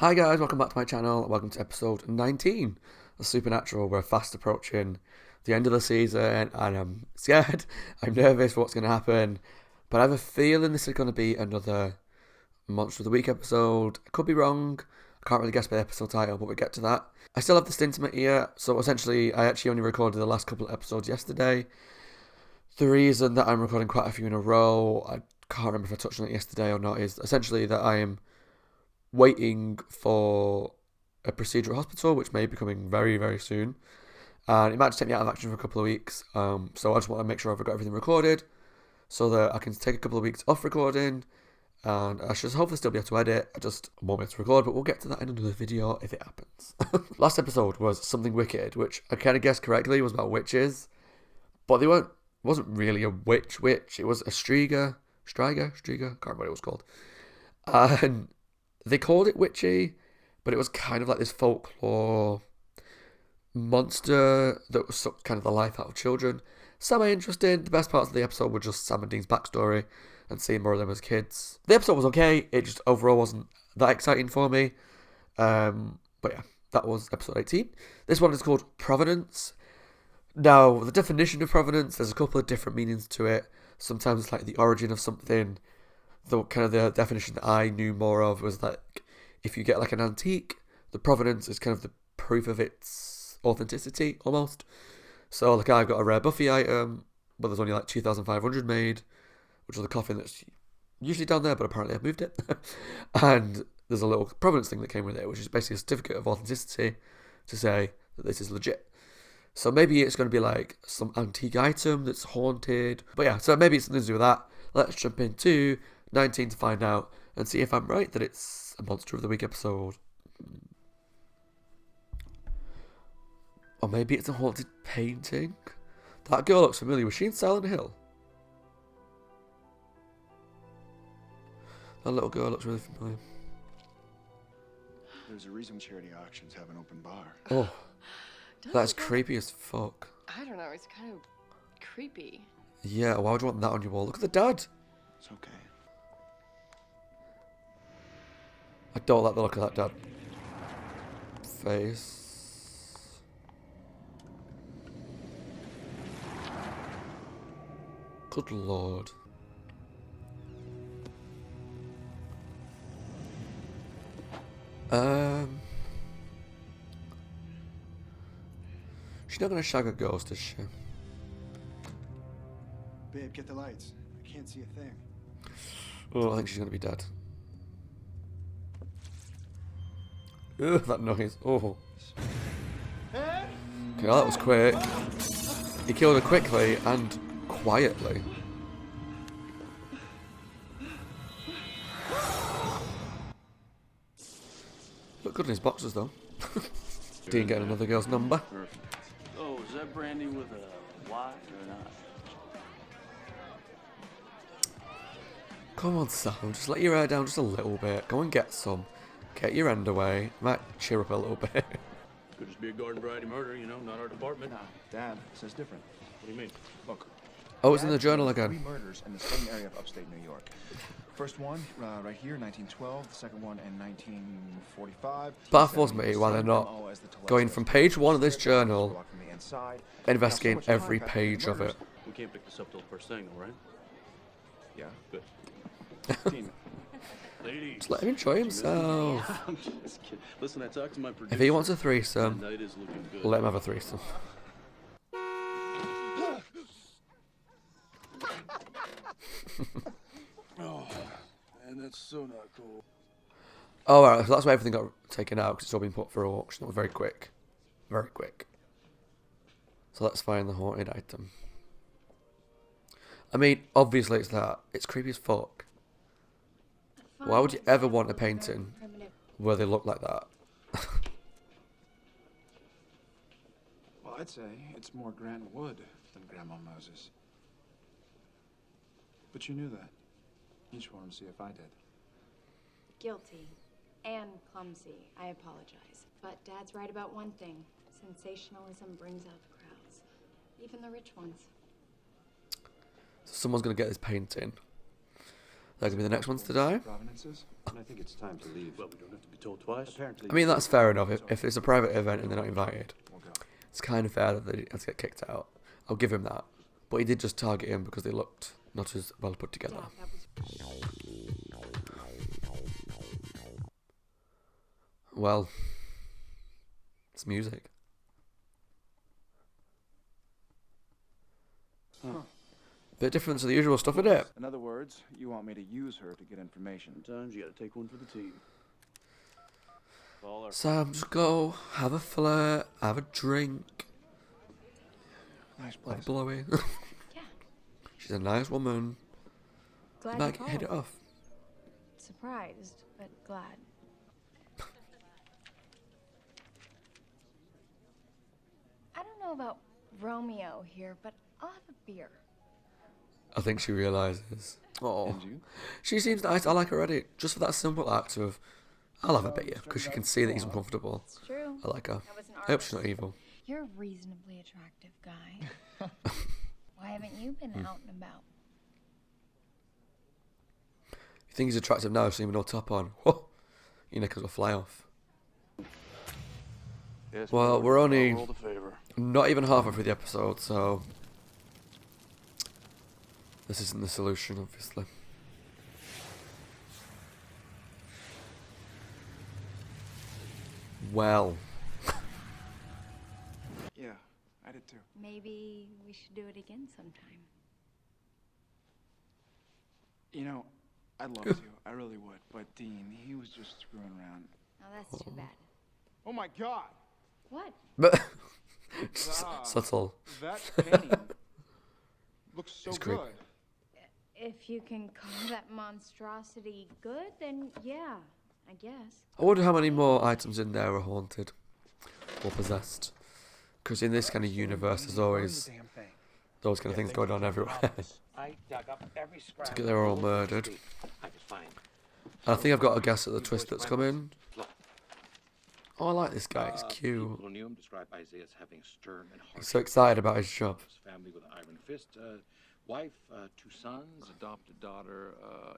Hi guys, welcome back to my channel. Welcome to episode 19 of Supernatural. We're fast approaching the end of the season and I'm scared. I'm nervous for what's going to happen. But I have a feeling this is going to be another Monster of the Week episode. I could be wrong. I can't really guess by the episode title, but we'll get to that. I still have the stint in my ear, so essentially I actually only recorded the last couple of episodes yesterday. The reason that I'm recording quite a few in a row, I can't remember if I touched on it yesterday or not, is essentially that I am waiting for a procedure at hospital, which may be coming very, very soon. And it might just take me out of action for a couple of weeks. So I just want to make sure I've got everything recorded so that I can take a couple of weeks off recording. And I should hopefully still be able to edit. I just won't be able to record, but we'll get to that in another video if it happens. Last episode was Something Wicked, which I kind of guessed correctly was about witches. But they weren't, it wasn't really a witch. It was a Striga, can't remember what it was called. And they called it witchy, but it was kind of like this folklore monster that was sucked kind of the life out of children. Semi-interesting. The best parts of the episode were just Sam and Dean's backstory and seeing more of them as kids. The episode was okay. It just overall wasn't that exciting for me. But yeah, that was episode 18. This one is called Provenance. Now, the definition of provenance, there's a couple of different meanings to it. Sometimes it's like the origin of something. The definition that I knew more of was like, if you get like an antique, the provenance is kind of the proof of its authenticity, almost. So like I've got a rare Buffy item, but there's only like 2,500 made, which is the coffin that's usually down there, but apparently I've moved it. And there's a little provenance thing that came with it, which is basically a certificate of authenticity to say that this is legit. So maybe it's going to be like some antique item that's haunted. But yeah, so maybe it's something to do with that. Let's jump into 19 to find out and see if I'm right that it's a Monster of the Week episode. Or maybe it's a haunted painting. That girl looks familiar. Was she in Silent Hill? That little girl looks really familiar. There's a reason charity auctions have an open bar. Oh, that's creepy as fuck. I don't know, it's kind of creepy. Yeah, why would you want that on your wall? Look at the dad. It's okay. I don't like the look of that dad face. Good lord. She's not gonna shag a ghost, is she? Babe, get the lights. I can't see a thing. Oh, I think she's gonna be dead. Ugh, that noise. Oh. Okay, well, that was quick. He killed her quickly and quietly. Look good in his boxers, though. Dean getting another girl's number. Perfect. Oh, is that brandy with a Y or not? Come on, Sam, just let your hair down just a little bit. Go and get some. Get your end away. Might cheer up a little bit. Could just be a garden variety murder, you know, not our department. Nah, Dad says different. What do you mean? Look. Oh, it's in the Dad journal committed again. 3 murders in the same area of upstate New York. First one, right here, 1912. The second one in 1945. Baffles me why they're not going from page 1 of this journal, investigating every page of it. We can't pick this up till first thing, all right? Yeah. Good. Tina. Ladies. Just let him enjoy himself. I'm just kidding. Listen, I talked to my producer. If he wants a threesome, The night is looking good. let him have a threesome. Oh, man, that's so not cool. Oh, alright, so that's why everything got taken out, because it's all been put for auction. It was very quick. Very quick. So let's find the haunted item. I mean, obviously it's that. It's creepy as fuck. Why would you ever want a painting where they look like that? Well, I'd say it's more Grant Wood than Grandma Moses. But you knew that. You just wanted to see if I did. Guilty and clumsy. I apologize. But Dad's right about one thing. Sensationalism brings out the crowds. Even the rich ones. So someone's going to get this painting. They're going to be the next ones to die. Provenances? And I think it's time to leave. Well, we don't have to be told twice. Apparently, I mean, that's fair enough. If it's a private event and they're not invited, We'll go. it's kind of fair that they have to get kicked out. I'll give him that. But he did just target him because they looked not as well put together. Dad, that was Well, it's music. Bit different to the usual stuff, isn't it? In other words, you want me to use her to get information. Sometimes you gotta take one for the team. All our Sam, just go, have a flirt, have a drink, Nice have a place. blowy. Yeah. She's a nice woman. Glad Like, you hit it called. off. Surprised, but glad. I don't know about Romeo here, but I'll have a beer. I think she realises. Oh, And you? she seems nice. I like her already. Just for that simple act of, I'll have a beer, because she can see that he's uncomfortable. It's true. I like her. That was an I hope she's not artist. evil. You're a reasonably attractive guy. Why haven't you been out and about? You think he's attractive now, seeing no top on? Whoa, your knickers will fly off. Yes, Well, we're only I'll roll the favor. not even halfway through the episode, so this isn't the solution, obviously. Well, Yeah, I did too. Maybe we should do it again sometime. You know, I'd love to. I really would. But Dean, he was just screwing around. Oh, that's too bad. Oh my God! What? but Ah. subtle. That painting looks so It's creepy. good. If you can call that monstrosity good, then yeah, I guess. I wonder how many more items in there are haunted or possessed. Because in this kind of universe, there's always Damn thing. those kind of things going on everywhere. I dug up every scrap. Took it they were all murdered. I could find. And I think I've got a guess at the twist that's coming. Oh, I like this guy. He's cute. People who knew him describe Isaiah as having stern and harsh. He's so excited about his job. Family with an iron fist. Wife, 2 sons, adopted daughter.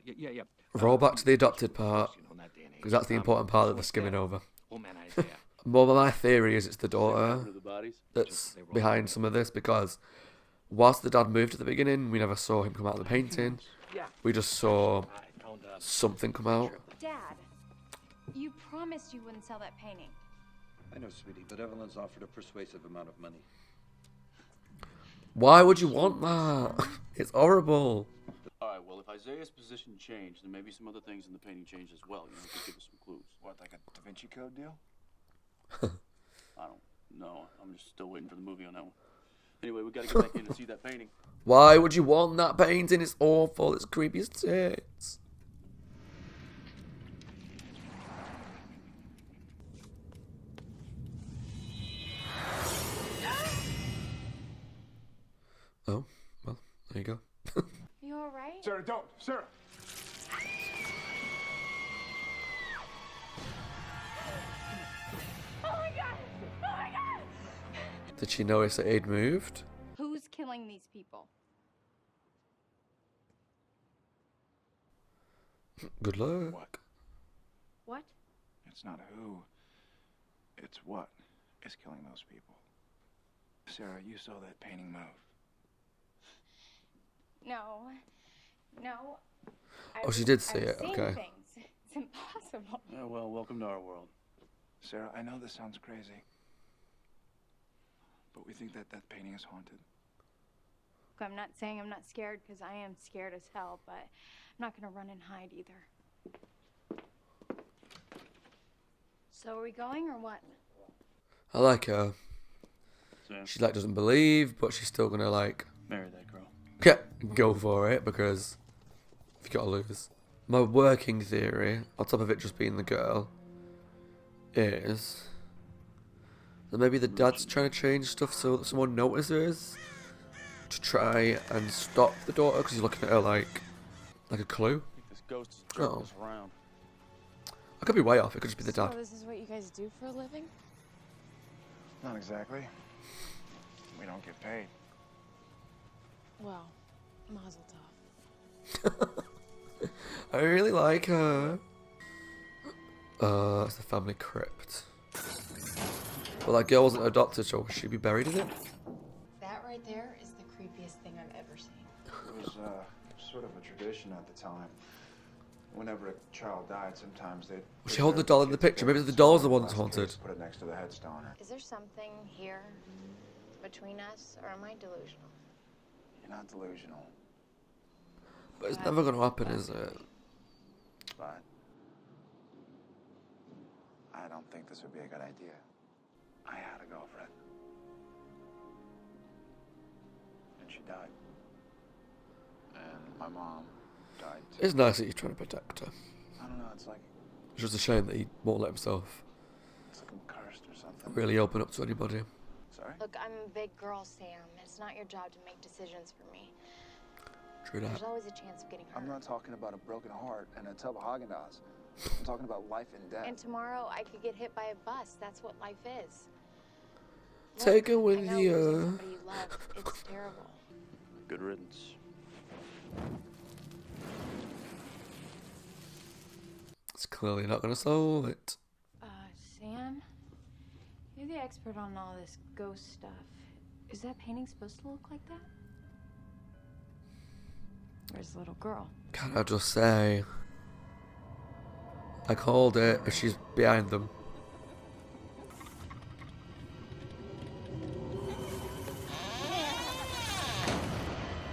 Yeah. Roll back to the adopted part, You know, in that day and age. because that's the important part that they're skimming over. Oh man, Isaiah. Well, my theory is it's the daughter Rid of the bodies. that's behind some of this, because whilst the dad moved at the beginning, we never saw him come out of the painting. Yeah. We just saw I found something come out. Dad, you promised you wouldn't sell that painting. I know, sweetie, but Evelyn's offered a persuasive amount of money. Why would you want that? It's horrible. All right. Well, if Isaiah's position changed, then maybe some other things in the painting changed as well. You know, could give us some clues. What, like a Da Vinci Code deal? I don't know. I'm just still waiting for the movie on that one. Anyway, we gotta get back in and see that painting. Why would you want that painting? It's awful. It's creepy as tits. Oh, well, there you go. You all right? Sarah, don't! Sarah! Did she notice that he'd moved? Who's killing these people? Good luck. What? What? It's not who. It's what is killing those people. Sarah, you saw that painting move. No. No. Oh, she did see I've it, seen okay. Things. It's impossible. Yeah, well, welcome to our world. Sarah, I know this sounds crazy, but we think that that painting is haunted. Look, I'm not saying I'm not scared, because I am scared as hell, but I'm not going to run and hide either. So are we going or what? I like her. Sam, She like doesn't believe, but she's still gonna like marry that girl. go for it, because if you gotta lose. My working theory, on top of it just being the girl, is that maybe the dad's trying to change stuff so that someone notices to try and stop the daughter, because he's looking at her like a clue. I think this ghost is jerking Oh. us around. I could be way off. It could just be the dad. So this is what you guys do for a living? Not exactly. We don't get paid. Well, mazel tov. I really like her. It's the family crypt. Well, that girl wasn't adopted, so should she be buried in it? That right there is the creepiest thing I've ever seen. It was sort of a tradition at the time. Whenever a child died, sometimes they'd... Was she holding the doll in the picture? Maybe the doll's the one that's haunted. Put it next to the headstone. Is there something here between us, or am I delusional? You're not delusional, But it's never going to happen, is it? but I don't think this would be a good idea. I had a girlfriend. And she died. And my mom died too. It's nice that you're trying to protect her. I don't know, it's like It's just a shame that he won't let himself I'm cursed or something. really open up to anybody. Sorry? Look, I'm a big girl, Sam. It's not your job to make decisions for me. True that. There's always a chance of getting hurt. I'm not talking about a broken heart and a tub of Haagen-Dazs. I'm talking about life and death. And tomorrow I could get hit by a bus. That's what life is. Take her Look, with I know you. losing somebody you love, it's terrible. Good riddance. It's clearly not going to solve it. Sam? You're the expert on all this ghost stuff. Is that painting supposed to look like that? Where's the little girl? Can I just say, I called it, and she's behind them.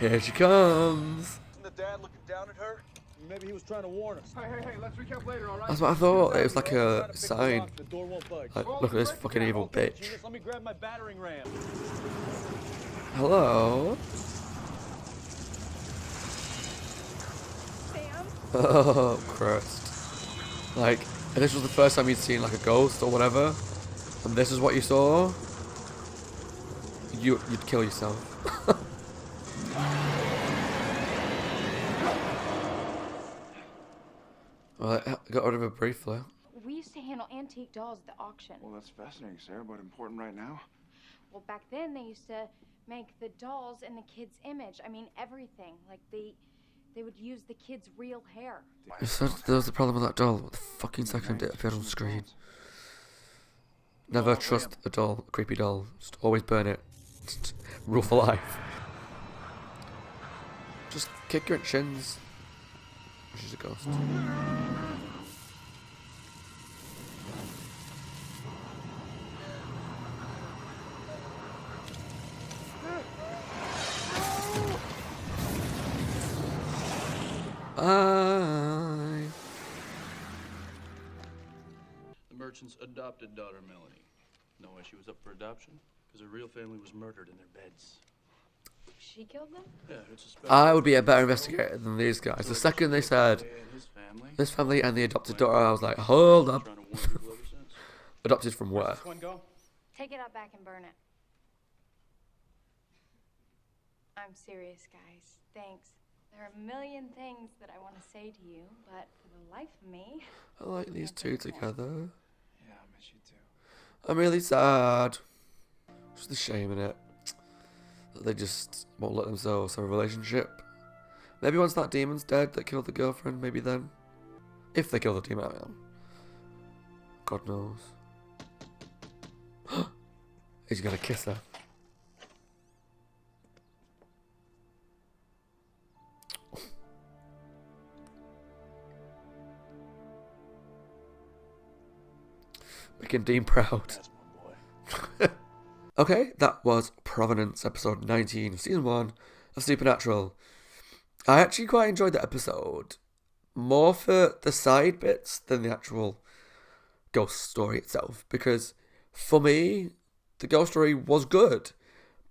Here she comes. Isn't the dad looking down at her? Maybe he was trying to warn us. Hey, let's recap later, all right? That's what I thought. It was like a Trying to pick the sign. lock, the door won't budge. Like, look at this fucking evil Okay, bitch. genius, let me grab my battering ram. Hello. Sam? Oh, Christ. Like, if this was the first time you'd seen like a ghost or whatever, and this is what you saw, you'd kill yourself. Well, I got rid of her briefly. We used to handle antique dolls at the auction. Well, that's fascinating, Sarah, but important right now. Well, back then they used to make the dolls in the kid's image. I mean, everything. Like they would use the kid's real hair. You said there was a problem with that doll. What the fucking second it appeared on screen? Never trust a doll, a creepy doll. Just always burn it. Just rule for life. Just kick her in shins. She's a ghost. Bye. The merchant's adopted daughter, Melanie. Know why she was up for adoption? Because her real family was murdered in their beds. She killed them? Yeah, it's a special... I would be a better investigator than these guys. The second they said His family. this family and the adopted daughter, I was like, hold up. Trying to warn people ever since. Adopted from where? This one go? Take it out back and burn it. I'm serious, guys. Thanks. There are a million things that I want to say to you, but for the life of me... I like these two together. Yeah, I miss you too. I'm really sad. Just a shame in it. That they just won't let themselves have a relationship. Maybe once that demon's dead that killed the girlfriend, maybe then. If they kill the demon, I mean. God knows. He's gonna kiss her. Making Dean proud. That's my boy. Okay, that was Provenance, episode 19 of season 1 of Supernatural. I actually quite enjoyed that episode. More for the side bits than the actual ghost story itself. Because, for me, the ghost story was good.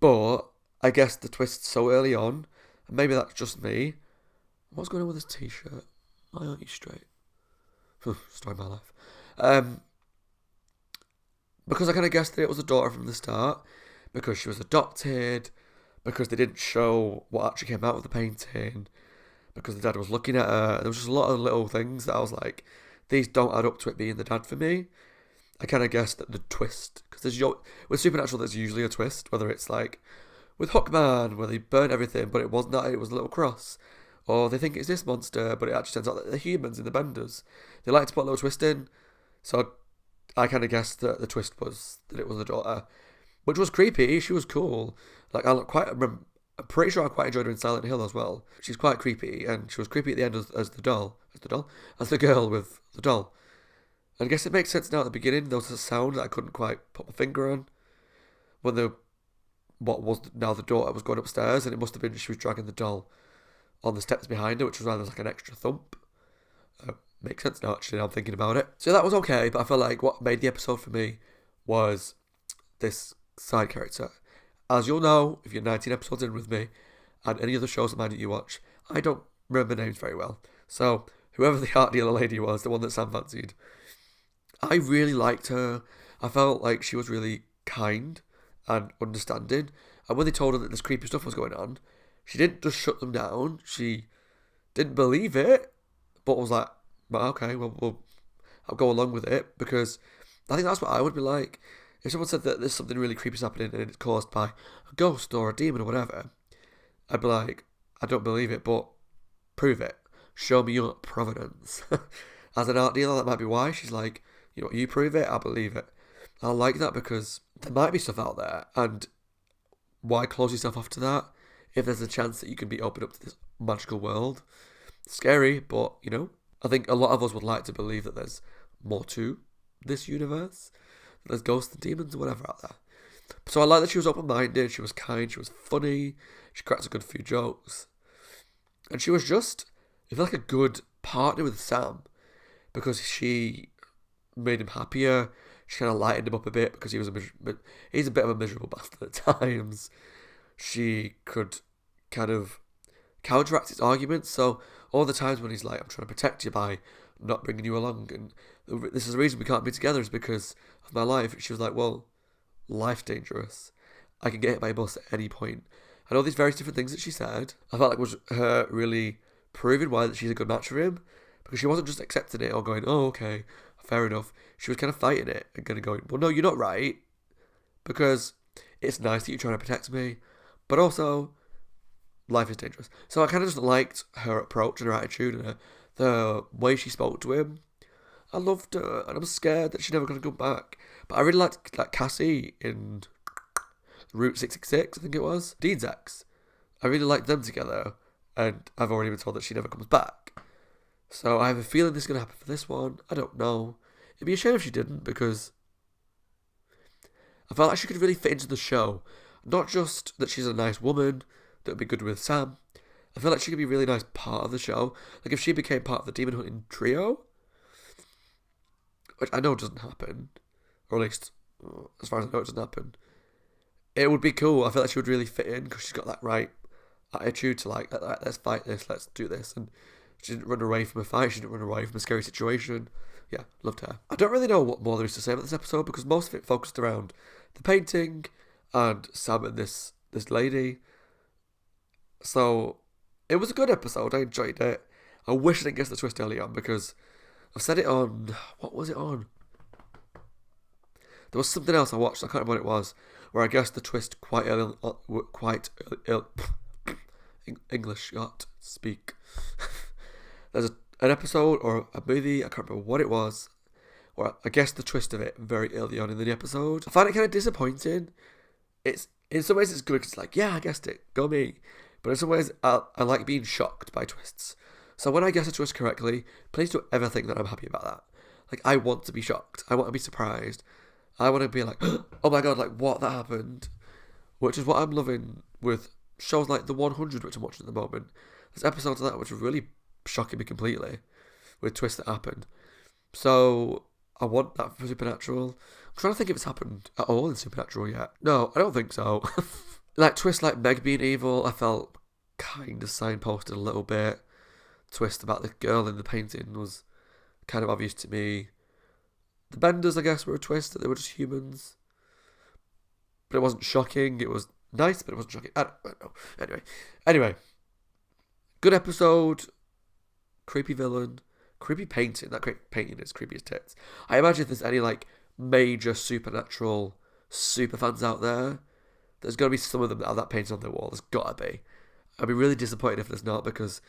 But, I guess the twist so early on, and maybe that's just me. What's going on with this t-shirt? Why aren't you straight? Story of my life. Because I kind of guessed that it was a daughter from the start, because she was adopted, because they didn't show what actually came out of the painting, because the dad was looking at her. There was just a lot of little things that I was like, these don't add up to it being the dad for me. I kind of guessed that the twist, because with Supernatural there's usually a twist, whether it's like with Hookman, where they burnt everything, but it wasn't that, it was a little cross, or they think it's this monster, but it actually turns out that they're humans in the Benders. They like to put a little twist in, so I kind of guessed that the twist was that it was the daughter, which was creepy. She was cool. Like I'm pretty sure I quite enjoyed her in Silent Hill as well. She's quite creepy, and she was creepy at the end as the girl with the doll. And I guess it makes sense now at the beginning. There was a sound that I couldn't quite put my finger on when what was now the daughter was going upstairs, and it must have been she was dragging the doll on the steps behind her, which was why there was like an extra thump. Makes sense now, actually, now I'm thinking about it. So that was okay, but I felt like what made the episode for me was this side character. As you'll know, if you're 19 episodes in with me, and any other shows of mine that you watch, I don't remember names very well. So, whoever the art dealer lady was, the one that Sam fancied, I really liked her. I felt like she was really kind and understanding. And when they told her that this creepy stuff was going on, she didn't just shut them down. She didn't believe it, but was like, okay, well, I'll go along with it, because I think that's what I would be like. If someone said that there's something really creepy happening and it's caused by a ghost or a demon or whatever, I'd be like, I don't believe it, but prove it. Show me your provenance. As an art dealer, that might be why she's like, you prove it, I believe it. I like that because there might be stuff out there, and why close yourself off to that if there's a chance that you can be opened up to this magical world? Scary, but, I think a lot of us would like to believe that there's more to this universe. There's ghosts and demons and whatever out there. So I like that she was open-minded, she was kind, she was funny, she cracked a good few jokes. And she was just, I feel like, a good partner with Sam, because she made him happier. She kind of lightened him up a bit because he's a bit of a miserable bastard at times. She could kind of counteract his arguments. So all the times when he's like, I'm trying to protect you by not bringing you along, and this is the reason we can't be together is because of my life. She was like, well, life's dangerous. I can get hit by a bus at any point. And all these various different things that she said, I felt like was her really proving why that she's a good match for him, because she wasn't just accepting it or going, oh, okay, fair enough. She was kind of fighting it and kind of going, well, no, you're not right, because it's nice that you're trying to protect me, but also life is dangerous. So I kind of just liked her approach and her attitude and the way she spoke to him. I loved her, and I'm scared that she's never going to come back. But I really liked like Cassie in Route 666, I think it was. Dean's ex. I really liked them together, and I've already been told that she never comes back. So I have a feeling this is going to happen for this one. I don't know. It'd be a shame if she didn't, because I felt like she could really fit into the show. Not just that she's a nice woman that would be good with Sam. I feel like she could be a really nice part of the show. Like if she became part of the demon hunting trio, which I know doesn't happen, or at least as far as I know it doesn't happen, it would be cool. I feel like she would really fit in because she's got that right attitude to like, let's fight this, let's do this. And she didn't run away from a fight, she didn't run away from a scary situation. Yeah, loved her. I don't really know what more there is to say about this episode because most of it focused around the painting and Sam and this lady. So it was a good episode. I enjoyed it. I wish I didn't guess the twist early on because I've said it on, what was it on? There was something else I watched, I can't remember what it was, where I guessed the twist quite early, English, got speak. There's an episode or a movie, I can't remember what it was, where I guessed the twist of it very early on in the episode. I find it kind of disappointing. It's in some ways it's good because it's like, yeah, I guessed it, go me. But in some ways I like being shocked by twists. So when I guess a twist correctly, please don't ever think that I'm happy about that. Like, I want to be shocked. I want to be surprised. I want to be like, oh my god, like, what, that happened? Which is what I'm loving with shows like The 100, which I'm watching at the moment. There's episodes of that which are really shocking me completely, with twists that happened. So, I want that for Supernatural. I'm trying to think if it's happened at all in Supernatural yet. No, I don't think so. Like, twists like Meg being evil, I felt kind of signposted a little bit. Twist about the girl in the painting was kind of obvious to me. The Benders, I guess, were a twist that they were just humans. But it wasn't shocking. It was nice, but it wasn't shocking. I don't know. Anyway. Good episode. Creepy villain. Creepy painting. That painting is creepy as tits. I imagine if there's any, like, major Supernatural super fans out there, there's got to be some of them that have that painting on their wall. There's got to be. I'd be really disappointed if there's not, because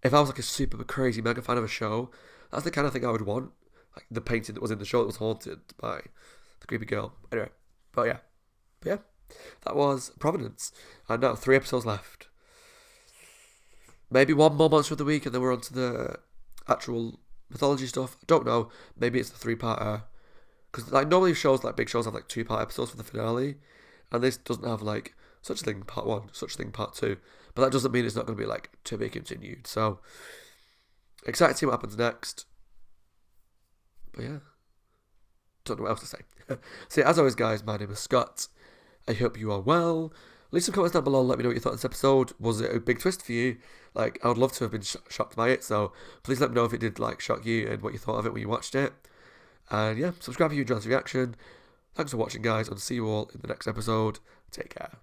if I was like a super crazy mega fan of a show, that's the kind of thing I would want. Like the painting that was in the show that was haunted by the creepy girl. Anyway, but yeah, that was Provenance. And now 3 episodes left. Maybe one more Monster of the Week and then we're on to the actual mythology stuff. I don't know. Maybe it's the 3-parter. Because like normally shows, like big shows, have like 2-part episodes for the finale. And this doesn't have like such a thing part 1, such a thing part 2. But that doesn't mean it's not going to be like to be continued. So excited to see what happens next. But yeah, don't know what else to say. So yeah, as always, guys, my name is Scott. I hope you are well. Leave some comments down below and let me know what you thought of this episode. Was it a big twist for you? Like, I would love to have been shocked by it, so please let me know if it did, like, shock you and what you thought of it when you watched it. And yeah, subscribe if you enjoyed the reaction. Thanks for watching, guys, and see you all in the next episode. Take care.